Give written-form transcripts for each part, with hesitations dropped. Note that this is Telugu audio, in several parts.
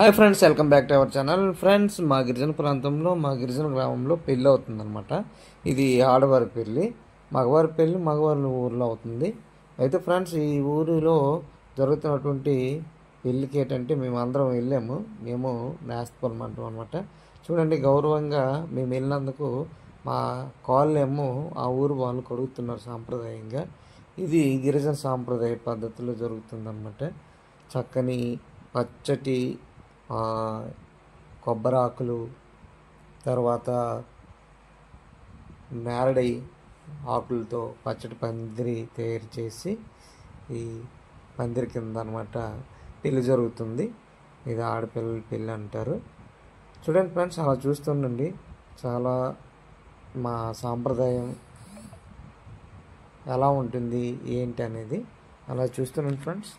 Hi friends, welcome back to our channel. Friends, మా గిరిజన ప్రాంతంలో మా గిరిజన గ్రామంలో పెళ్ళి అవుతుందన్నమాట. ఇది ఆడవారి పెళ్ళి, మగవారి పెళ్ళి మగవారి ఊరిలో అవుతుంది. అయితే ఫ్రెండ్స్, ఈ ఊరిలో జరుగుతున్నటువంటి పెళ్ళికి ఏంటంటే మేము అందరం వెళ్ళాము. మేము నేస్తపల్లి అంటాం అనమాట. చూడండి, గౌరవంగా మేము వెళ్ళినందుకు మా కాళ్ళు ఏమో ఆ ఊరు వాళ్ళు కడుగుతున్నారు సాంప్రదాయంగా. ఇది గిరిజన సాంప్రదాయ పద్ధతిలో జరుగుతుందన్నమాట. చక్కని పచ్చటి కొబ్బరాకులు, తర్వాత నేరడి ఆకులతో పచ్చటి పందిరి తయారు చేసి ఈ పందిరి కింద అనమాట పెళ్ళి జరుగుతుంది. ఇది ఆడపిల్లల పెళ్ళి అంటారు. చూడండి ఫ్రెండ్స్, అలా చూస్తుండండి. చాలా మా సాంప్రదాయం ఎలా ఉంటుంది ఏంటి అనేది అలా చూస్తున్నాను ఫ్రెండ్స్.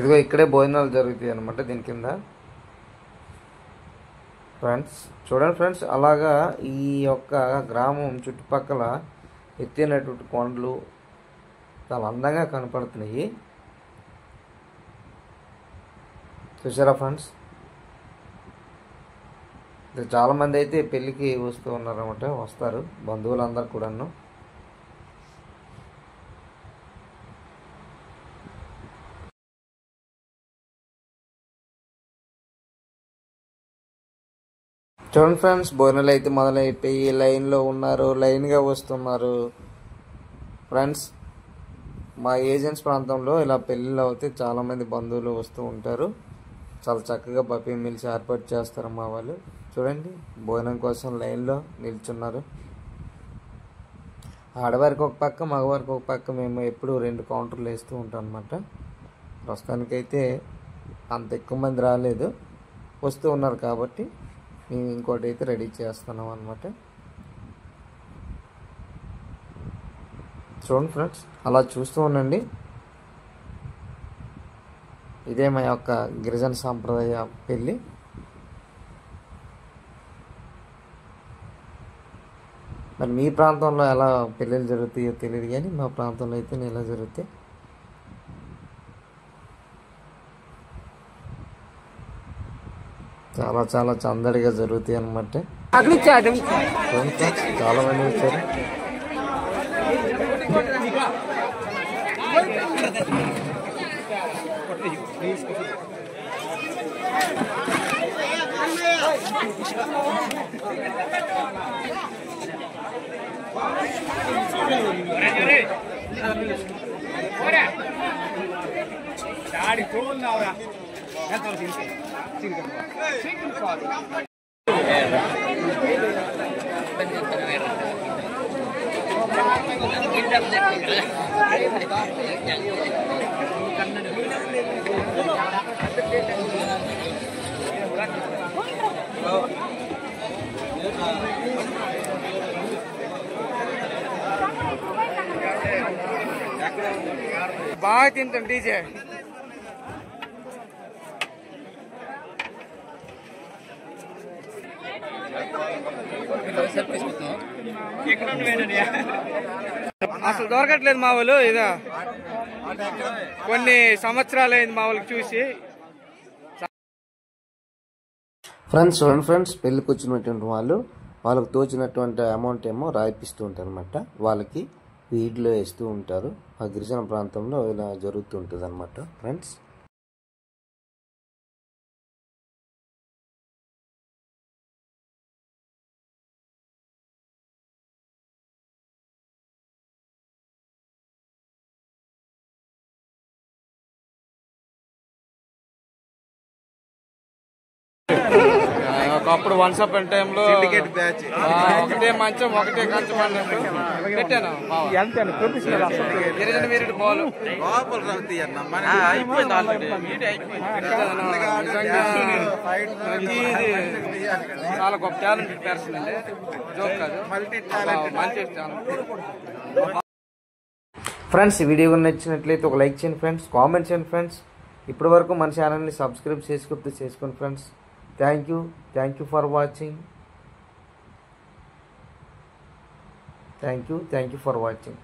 ఇదిగో ఇక్కడే భోజనాలు జరుగుతాయి అన్నమాట దీని కింద ఫ్రెండ్స్. చూడండి ఫ్రెండ్స్, అలాగా ఈ యొక్క గ్రామం చుట్టుపక్కల ఎత్తైనటువంటి కొండలు చాలా అందంగా కనపడుతున్నాయి. చూసారా ఫ్రెండ్స్, చాలామంది అయితే పెళ్ళికి వస్తూ ఉన్నారన్నమాట, వస్తారు బంధువులందరూ కూడాను. చూడండి ఫ్రెండ్స్, భోజనాలు అయితే మొదలైపోయి లైన్లో ఉన్నారు, లైన్గా వస్తున్నారు ఫ్రెండ్స్. మా ఏజెన్సీ ప్రాంతంలో ఇలా పెళ్ళిళ్ళు అవుతే చాలామంది బంధువులు వస్తూ ఉంటారు. చాలా చక్కగా బఫే మీల్స్ ఏర్పాటు చేస్తారు మా వాళ్ళు. చూడండి, భోజనం కోసం లైన్లో నిల్చున్నారు. ఆడవారికి ఒక పక్క, మగవారికి ఒక పక్క మేము ఎప్పుడు 2 కౌంటర్లు వేస్తూ ఉంటాం అన్నమాట. ప్రస్తుతానికైతే అంత ఎక్కువ మంది రాలేదు, వస్తూ ఉన్నారు కాబట్టి మేము ఇంకోటి అయితే రెడీ చేస్తున్నాం అన్నమాట. చూడండి ఫ్రెండ్స్, అలా చూస్తూ ఉండండి. ఇదే మా యొక్క గిరిజన సాంప్రదాయ పెళ్ళి. మరి మీ ప్రాంతంలో ఎలా పెళ్ళిళ్ళు జరుగుతాయో తెలియదు, కానీ మా ప్రాంతంలో అయితే ఇలా జరుగుతాయి. చాలా చాలా చందడిగా జరుగుతాయి అన్నమాట. చాలా మంది వచ్చారు. బాగా తింటాం డీజే. అసలు దొరకట్లేదు మా వాళ్ళు. ఇదా కొన్ని సంవత్సరాలు అయింది మా వాళ్ళకి చూసి. ఫ్రెండ్స్ చూడండి ఫ్రెండ్స్, పెళ్ళికి వచ్చినటువంటి వాళ్ళకు తోచినటువంటి అమౌంట్ ఏమో రాయిపిస్తూ ఉంటారు అనమాట. వాళ్ళకి వీడిలో వేస్తూ ఉంటారు. ఆ గిరిజన ప్రాంతంలో ఇలా జరుగుతూ ఉంటుంది అనమాట ఫ్రెండ్స్. ఒకప్పుడు వన్స్ అప్ అండ్ టైమ్ లో ఒకటే మంచం ఒకటే కంచం అన్నట్టు పెట్టాను. గిరిజన వీరుడు బాల్ చాలా గొప్ప టాలెంటెడ్ పర్సన్ అండి, జోక్ కాదు, మంచి టాలెంట్. ఫ్రెండ్స్, ఈ వీడియో నచ్చినట్లయితే ఒక లైక్ చేయండి ఫ్రెండ్స్, కామెంట్ చేయండి ఫ్రెండ్స్. ఇప్పటి వరకు మన ఛానల్ని సబ్స్క్రైబ్ చేసుకోండి friends. Thank you for watching. Thank you for watching.